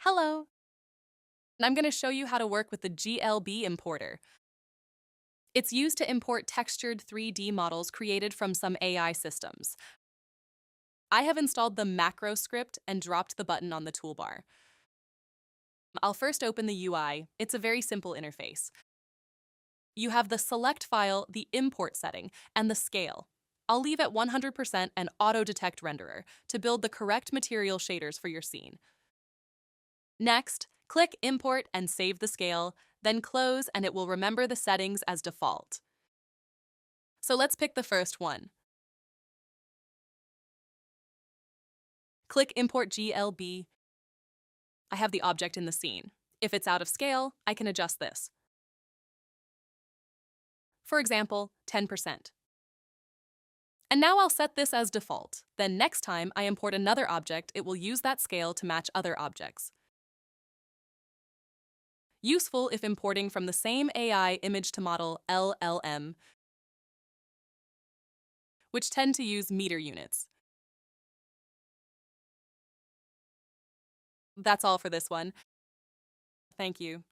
Hello, and I'm going to show you how to work with the GLB Importer. It's used to import textured 3D models created from some AI systems. I have installed the macro script and dropped the button on the toolbar. I'll first open the UI. It's a very simple interface. You have the select file, the import setting, and the scale. I'll leave at 100% and auto-detect renderer to build the correct material shaders for your scene. Next, click Import and save the scale, then close and it will remember the settings as default. So let's pick the first one. Click Import GLB. I have the object in the scene. If it's out of scale, I can adjust this. For example, 10%. And now I'll set this as default. Then next time I import another object, it will use that scale to match other objects. Useful if importing from the same AI image to model LLM, which tend to use meter units. That's all for this one. Thank you.